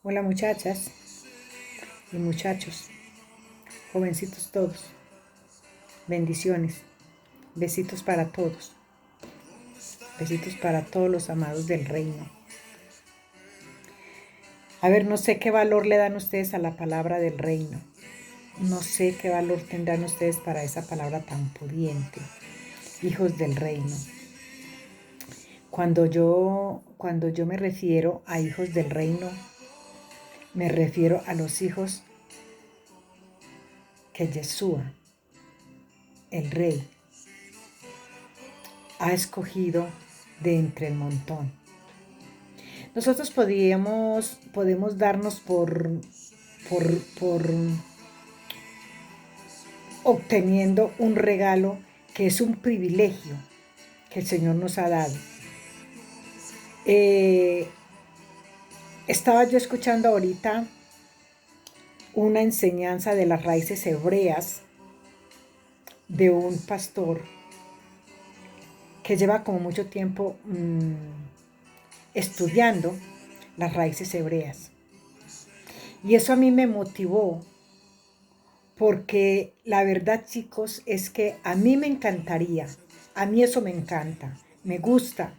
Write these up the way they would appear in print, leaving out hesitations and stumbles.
Hola muchachas y muchachos, jovencitos todos, bendiciones, besitos para todos los amados del reino. A ver, no sé qué valor le dan ustedes a la palabra del reino, no sé qué valor tendrán ustedes para esa palabra tan pudiente, hijos del reino. Cuando yo me refiero a hijos del reino, me refiero a los hijos que Yeshua, el Rey, ha escogido de entre el montón. Nosotros podemos darnos por obteniendo un regalo que es un privilegio que el Señor nos ha dado. Estaba yo escuchando ahorita una enseñanza de las raíces hebreas de un pastor que lleva como mucho tiempo estudiando las raíces hebreas. Y eso a mí me motivó, porque la verdad, chicos, es que a mí me encantaría, a mí eso me encanta, me gusta.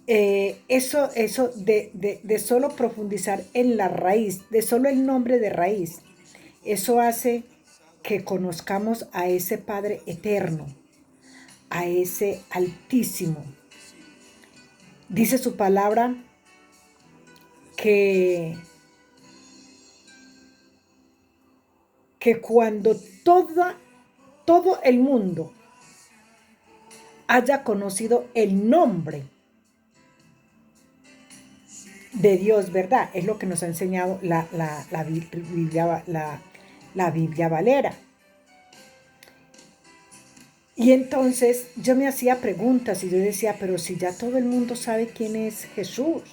Eso de solo profundizar en la raíz, de solo el nombre de raíz, eso hace que conozcamos a ese Padre eterno, a ese Altísimo. Dice su palabra que cuando todo el mundo haya conocido el nombre de Dios, ¿verdad? Es lo que nos ha enseñado la Biblia Valera. Y entonces yo me hacía preguntas y yo decía, pero si ya todo el mundo sabe quién es Jesús,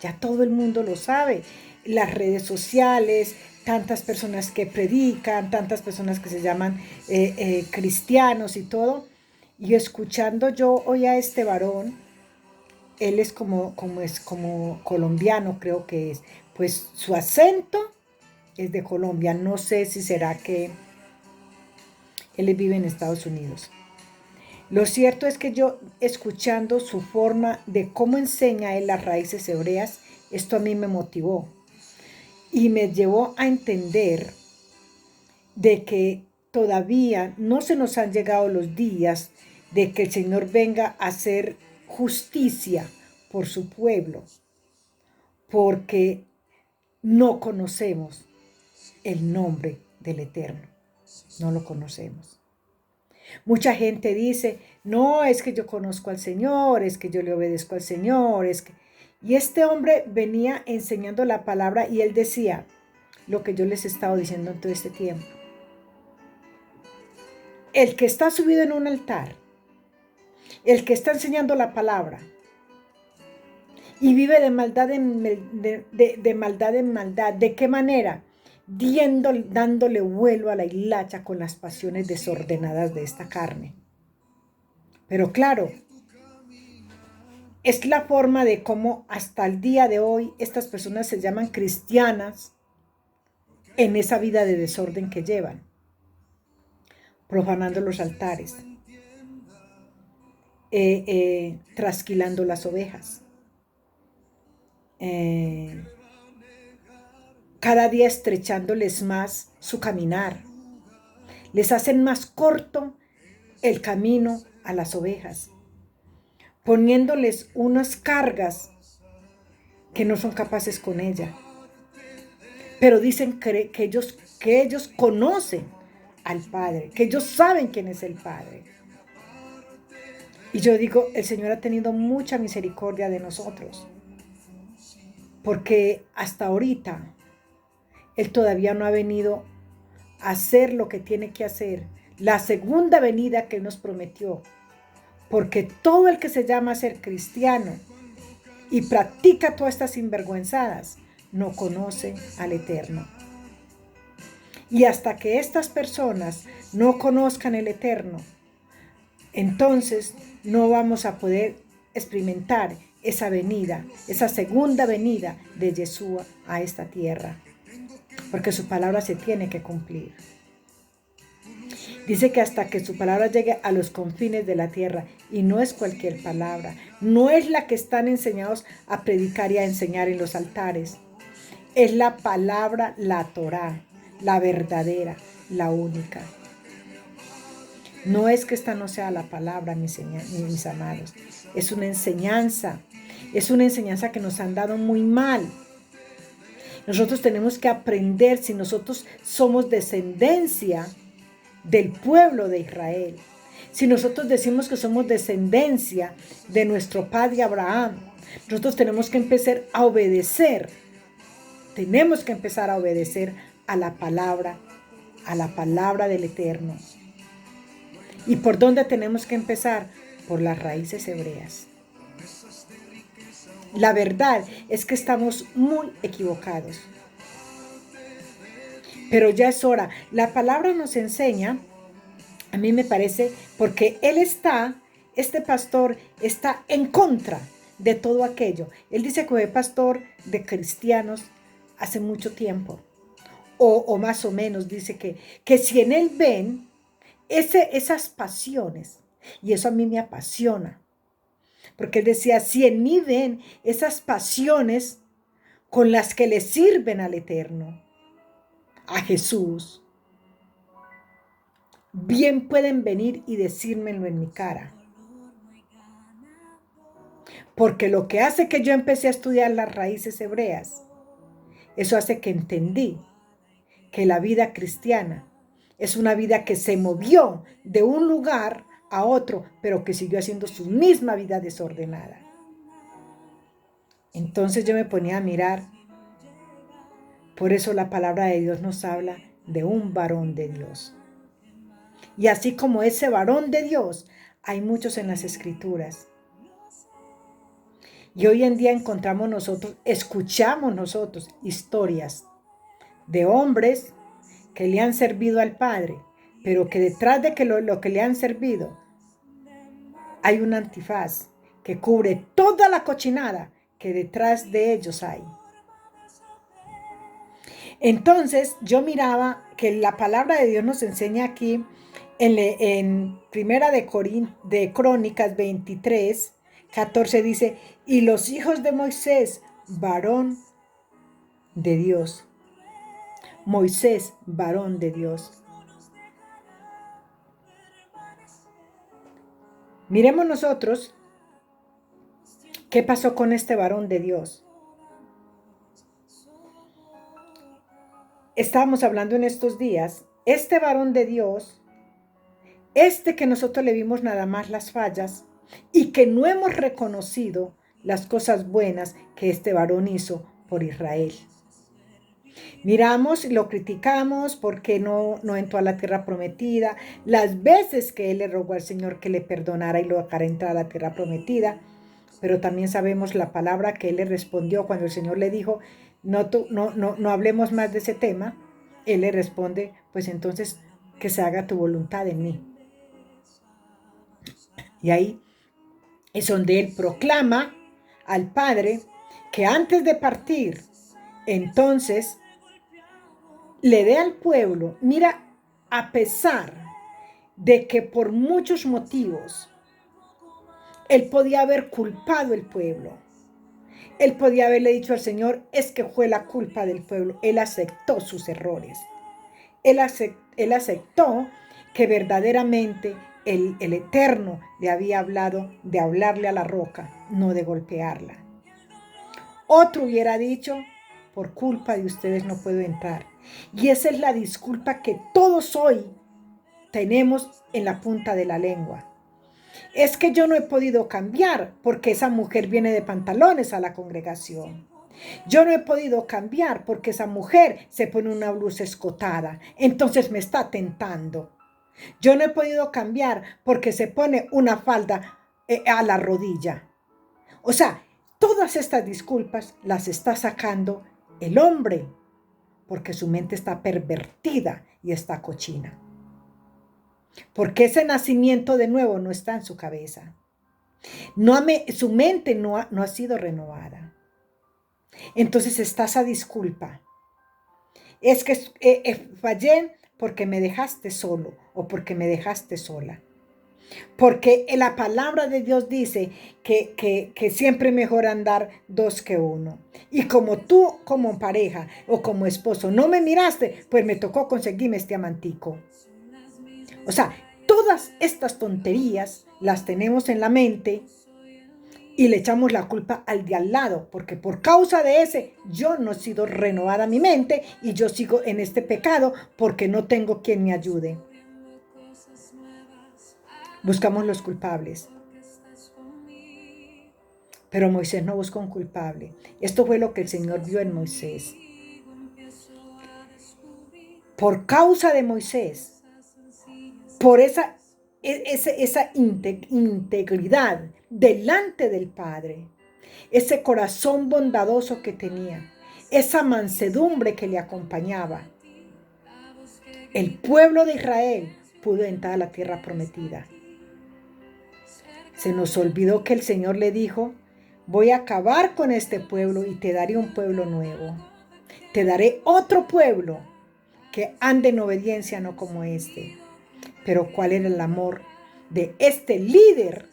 ya todo el mundo lo sabe. Las redes sociales, tantas personas que predican, tantas personas que se llaman cristianos y todo. Y escuchando yo hoy a este varón, él es como colombiano, creo que es, pues su acento es de Colombia. No sé si será que él vive en Estados Unidos. Lo cierto es que yo, escuchando su forma de cómo enseña él las raíces hebreas, esto a mí me motivó y me llevó a entender de que todavía no se nos han llegado los días de que el Señor venga a hacer justicia por su pueblo, porque no conocemos el nombre del Eterno, no lo conocemos. Mucha gente dice, no, es que yo conozco al Señor, es que yo le obedezco al Señor, es que... Y este hombre venía enseñando la palabra y él decía lo que yo les he estado diciendo en todo este tiempo. El que está subido en un altar, el que está enseñando la palabra y vive de maldad de maldad en maldad, ¿de qué manera? Dándole vuelo a la hilacha con las pasiones desordenadas de esta carne. Pero claro, es la forma de cómo hasta el día de hoy estas personas se llaman cristianas en esa vida de desorden que llevan, profanando los altares, trasquilando las ovejas, cada día estrechándoles más su caminar, les hacen más corto el camino a las ovejas, poniéndoles unas cargas que no son capaces con ella. Pero dicen que ellos conocen al Padre, que ellos saben quién es el Padre. Y yo digo, el Señor ha tenido mucha misericordia de nosotros, porque hasta ahorita Él todavía no ha venido a hacer lo que tiene que hacer, la segunda venida que Él nos prometió, porque todo el que se llama ser cristiano y practica todas estas sinvergüenzadas no conoce al Eterno. Y hasta que estas personas no conozcan el Eterno, entonces no vamos a poder experimentar esa venida, esa segunda venida de Yeshua a esta tierra, porque su palabra se tiene que cumplir. Dice que hasta que su palabra llegue a los confines de la tierra, y no es cualquier palabra, no es la que están enseñados a predicar y a enseñar en los altares, es la palabra, la Torá, la verdadera, la única. No es que esta no sea la palabra, mis amados, es una enseñanza que nos han dado muy mal. Nosotros tenemos que aprender, si nosotros somos descendencia del pueblo de Israel, si nosotros decimos que somos descendencia de nuestro padre Abraham, nosotros tenemos que empezar a obedecer, a la palabra del Eterno. ¿Y por dónde tenemos que empezar? Por las raíces hebreas. La verdad es que estamos muy equivocados. Pero ya es hora. La palabra nos enseña, a mí me parece, porque este pastor está en contra de todo aquello. Él dice que fue pastor de cristianos hace mucho tiempo. O más o menos dice que si en él ven esas pasiones, y eso a mí me apasiona, porque él decía, si en mí ven esas pasiones con las que le sirven al Eterno, a Jesús, bien pueden venir y decírmelo en mi cara. Porque lo que hace que yo empecé a estudiar las raíces hebreas, eso hace que entendí que la vida cristiana es una vida que se movió de un lugar a otro, pero que siguió haciendo su misma vida desordenada. Entonces yo me ponía a mirar. Por eso la palabra de Dios nos habla de un varón de Dios. Y así como ese varón de Dios, hay muchos en las Escrituras. Y hoy en día escuchamos nosotros historias de hombres que le han servido al Padre, pero que detrás de que lo que le han servido hay un antifaz que cubre toda la cochinada que detrás de ellos hay. Entonces yo miraba que la palabra de Dios nos enseña aquí en Primera de Crónicas 23, 14 dice, y los hijos de Moisés, varón de Dios. Moisés, varón de Dios. Miremos nosotros qué pasó con este varón de Dios. Estábamos hablando en estos días, este varón de Dios, que nosotros le vimos nada más las fallas y que no hemos reconocido las cosas buenas que este varón hizo por Israel. Miramos y lo criticamos porque no entró a la tierra prometida, las veces que él le rogó al Señor que le perdonara y lo dejara entrar a la tierra prometida, pero también sabemos la palabra que él le respondió cuando el Señor le dijo, no hablemos más de ese tema. Él le responde, pues entonces que se haga tu voluntad en mí. Y ahí es donde él proclama al Padre que antes de partir, entonces le dé al pueblo, mira, a pesar de que por muchos motivos él podía haber culpado al pueblo, él podía haberle dicho al Señor, es que fue la culpa del pueblo, él aceptó sus errores, él aceptó que verdaderamente el Eterno le había hablado de hablarle a la roca, no de golpearla. Otro hubiera dicho, por culpa de ustedes no puedo entrar. Y esa es la disculpa que todos hoy tenemos en la punta de la lengua. Es que yo no he podido cambiar porque esa mujer viene de pantalones a la congregación. Yo no he podido cambiar porque esa mujer se pone una blusa escotada, entonces me está tentando. Yo no he podido cambiar porque se pone una falda a la rodilla. O sea, todas estas disculpas las está sacando el hombre porque su mente está pervertida y está cochina. Porque ese nacimiento de nuevo no está en su cabeza. Su mente no ha sido renovada. Entonces está esa disculpa. Es que fallé porque me dejaste solo o porque me dejaste sola. Porque la palabra de Dios dice que siempre es mejor andar dos que uno. Y como tú como pareja o como esposo no me miraste, pues me tocó conseguirme este amantico. O sea, todas estas tonterías las tenemos en la mente y le echamos la culpa al de al lado, porque por causa de ese yo no he sido renovada mi mente y yo sigo en este pecado porque no tengo quien me ayude. Buscamos los culpables. Pero Moisés no buscó un culpable. Esto fue lo que el Señor vio en Moisés. Por causa de Moisés, por esa integridad delante del Padre, ese corazón bondadoso que tenía, esa mansedumbre que le acompañaba, el pueblo de Israel pudo entrar a la tierra prometida. Se nos olvidó que el Señor le dijo: voy a acabar con este pueblo y te daré un pueblo nuevo. Te daré otro pueblo que ande en obediencia, no como este. Pero ¿cuál era el amor de este líder?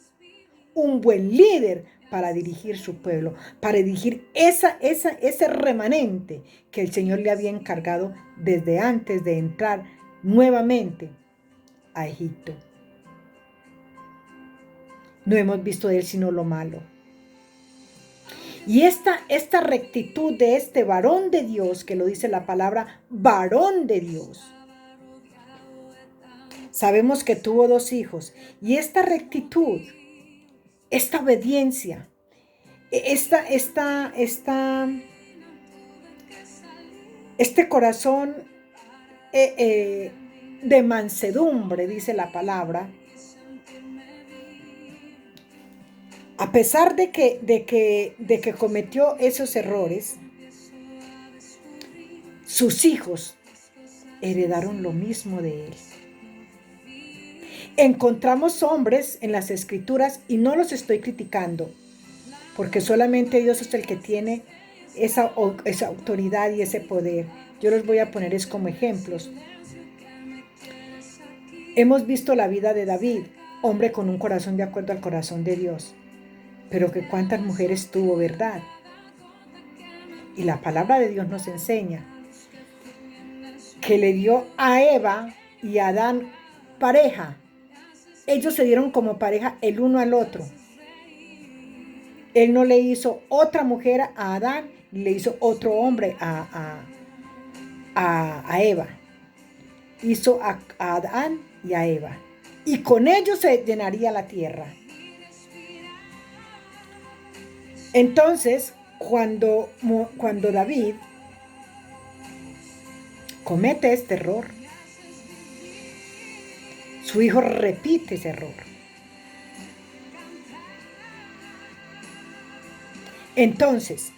Un buen líder para dirigir su pueblo, para dirigir ese remanente que el Señor le había encargado desde antes de entrar nuevamente a Egipto. No hemos visto de él sino lo malo. Y esta rectitud de este varón de Dios, que lo dice la palabra varón de Dios, sabemos que tuvo 2 hijos. Y esta rectitud, esta obediencia, este corazón de mansedumbre, dice la palabra, a pesar de que cometió esos errores, sus hijos heredaron lo mismo de él. Encontramos hombres en las escrituras, y no los estoy criticando, porque solamente Dios es el que tiene esa autoridad y ese poder. Yo los voy a poner como ejemplos. Hemos visto la vida de David, hombre con un corazón de acuerdo al corazón de Dios, pero que cuántas mujeres tuvo, ¿verdad? Y la palabra de Dios nos enseña que le dio a Eva y a Adán pareja. Ellos se dieron como pareja el uno al otro. Él no le hizo otra mujer a Adán, le hizo otro hombre a Eva. Hizo a Adán y a Eva. Y con ellos se llenaría la tierra. Entonces, cuando David comete este error, su hijo repite ese error. Entonces,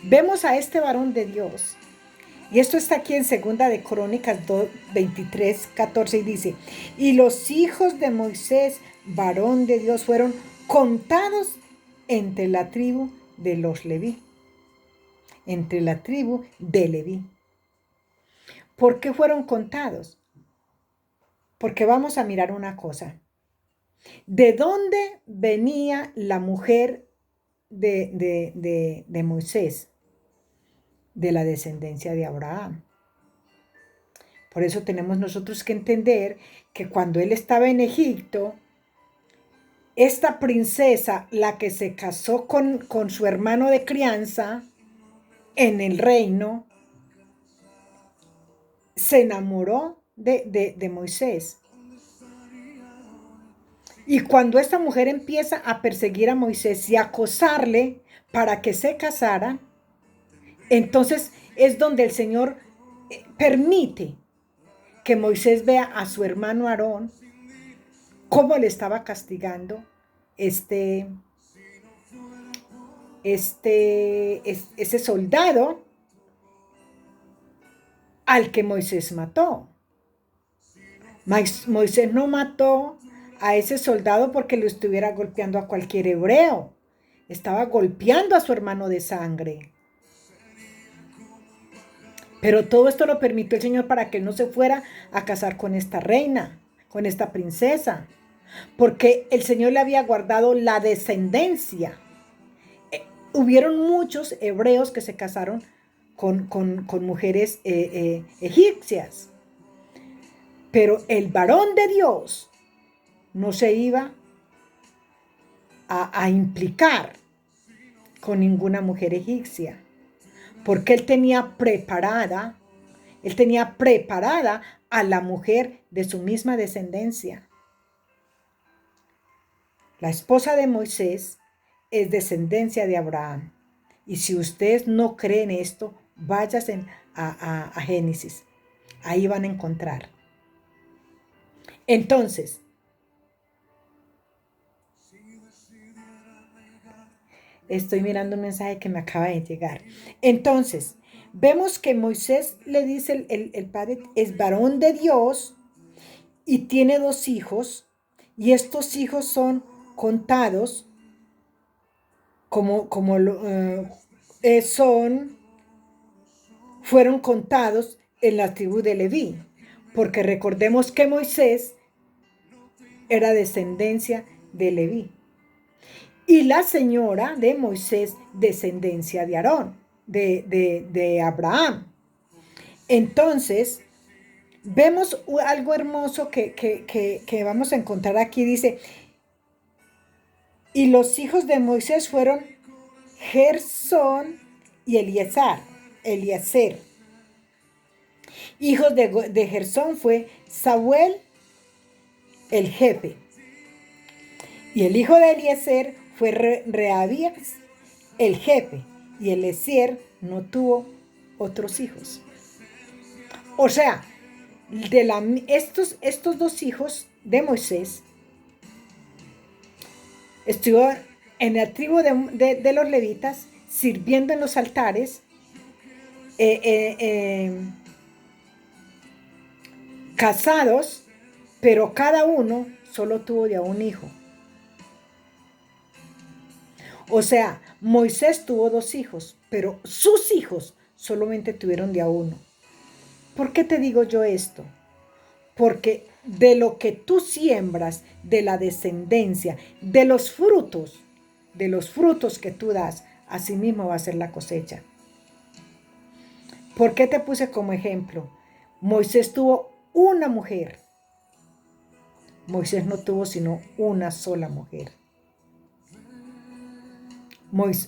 vemos a este varón de Dios, y esto está aquí en 2 de Crónicas 23, 14, y dice: y los hijos de Moisés, varón de Dios, fueron contados entre la tribu de los Leví. Entre la tribu de Leví. ¿Por qué fueron contados? Porque vamos a mirar una cosa. ¿De dónde venía la mujer de Moisés? De la descendencia de Abraham. Por eso tenemos nosotros que entender que cuando él estaba en Egipto, esta princesa, la que se casó con su hermano de crianza en el reino, se enamoró de Moisés. Y cuando esta mujer empieza a perseguir a Moisés y a acosarle para que se casara, entonces es donde el Señor permite que Moisés vea a su hermano Aarón cómo le estaba castigando ese soldado al que Moisés mató. Moisés no mató a ese soldado porque le estuviera golpeando a cualquier hebreo. Estaba golpeando a su hermano de sangre. Pero todo esto lo permitió el Señor para que él no se fuera a casar con esta reina, con esta princesa, porque el Señor le había guardado la descendencia. Hubieron muchos hebreos que se casaron con mujeres egipcias, pero el varón de Dios no se iba a implicar con ninguna mujer egipcia, porque él tenía preparada a la mujer de su misma descendencia. La esposa de Moisés es descendencia de Abraham. Y si ustedes no creen esto, váyanse a Génesis. Ahí van a encontrar. Entonces, estoy mirando un mensaje que me acaba de llegar. Entonces, vemos que Moisés le dice, el padre es varón de Dios y tiene 2 hijos, y estos hijos son contados fueron contados en la tribu de Leví, porque recordemos que Moisés era descendencia de Leví y la señora de Moisés descendencia de Aarón, de Abraham. Entonces, vemos algo hermoso que vamos a encontrar aquí. Dice, y los hijos de Moisés fueron Gersón y Eliezer. Hijos de Gersón fue Samuel, el jefe. Y el hijo de Eliezer fue Reabías, el jefe. Y Eliezer no tuvo otros hijos. O sea, estos 2 hijos de Moisés estuvieron en la tribu de los levitas, sirviendo en los altares, casados, pero cada uno solo tuvo de a un hijo. O sea, Moisés tuvo 2 hijos, pero sus hijos solamente tuvieron de a uno. ¿Por qué te digo yo esto? Porque de lo que tú siembras, de la descendencia, de los frutos que tú das, así mismo va a ser la cosecha. ¿Por qué te puse como ejemplo? Moisés tuvo una mujer. Moisés no tuvo sino una sola mujer.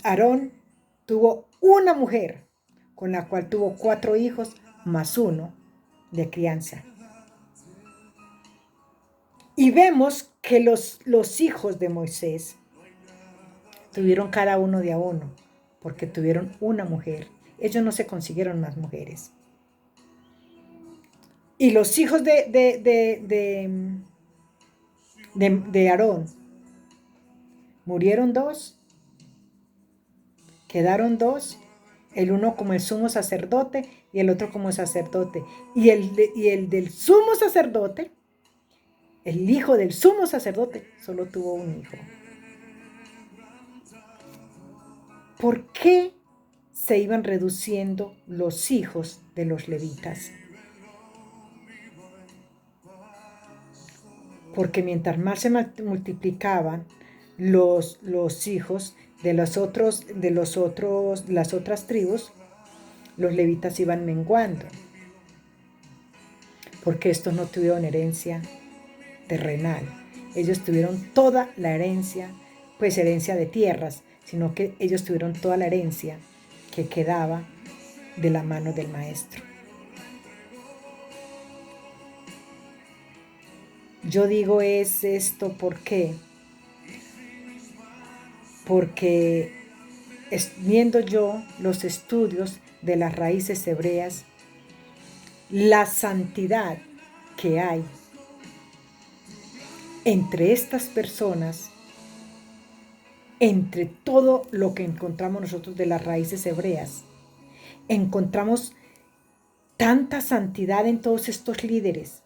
Aarón tuvo una mujer, con la cual tuvo 4 hijos más 1 de crianza. Y vemos que los hijos de Moisés tuvieron cada uno de a uno, porque tuvieron una mujer. Ellos no se consiguieron más mujeres. Y los hijos de Aarón, murieron 2, quedaron 2, el uno como el sumo sacerdote y el otro como sacerdote. Y el del sumo sacerdote, el hijo del sumo sacerdote, solo tuvo un hijo. ¿Por qué se iban reduciendo los hijos de los levitas? Porque mientras más se multiplicaban los hijos de las otras tribus, los levitas iban menguando, porque estos no tuvieron herencia terrenal. Ellos tuvieron toda la herencia, pues herencia de tierras, sino que ellos tuvieron toda la herencia que quedaba de la mano del maestro. Yo digo es esto, ¿por qué? Porque viendo yo los estudios de las raíces hebreas, la santidad que hay entre estas personas, entre todo lo que encontramos nosotros de las raíces hebreas, encontramos tanta santidad en todos estos líderes.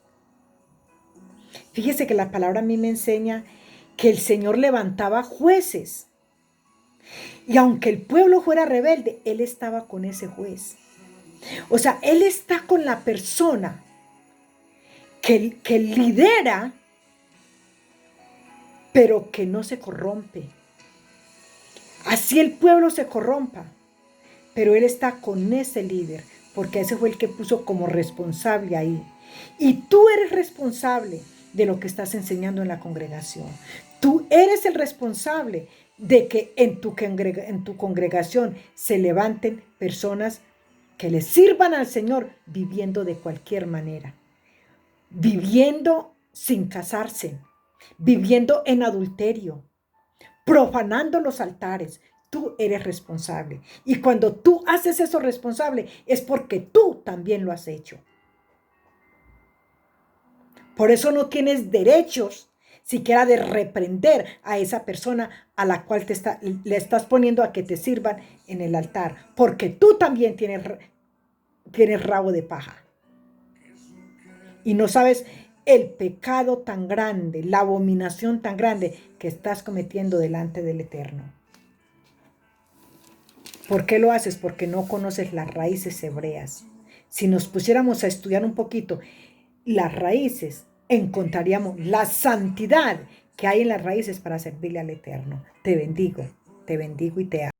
Fíjese que la palabra a mí me enseña que el Señor levantaba jueces. Y aunque el pueblo fuera rebelde, Él estaba con ese juez. O sea, Él está con la persona que lidera, pero que no se corrompe. Así el pueblo se corrompa, pero Él está con ese líder, porque ese fue el que puso como responsable ahí. Y tú eres responsable de lo que estás enseñando en la congregación. Tú eres el responsable de que en tu congregación se levanten personas que le sirvan al Señor viviendo de cualquier manera, viviendo sin casarse, viviendo en adulterio, profanando los altares. Tú eres responsable. Y cuando tú haces eso responsable, es porque tú también lo has hecho. Por eso no tienes derechos siquiera de reprender a esa persona a la cual le estás poniendo a que te sirvan en el altar, porque tú también tienes rabo de paja. Y no sabes el pecado tan grande, la abominación tan grande que estás cometiendo delante del Eterno. ¿Por qué lo haces? Porque no conoces las raíces hebreas. Si nos pusiéramos a estudiar un poquito las raíces, encontraríamos la santidad que hay en las raíces para servirle al Eterno. Te bendigo y te amo.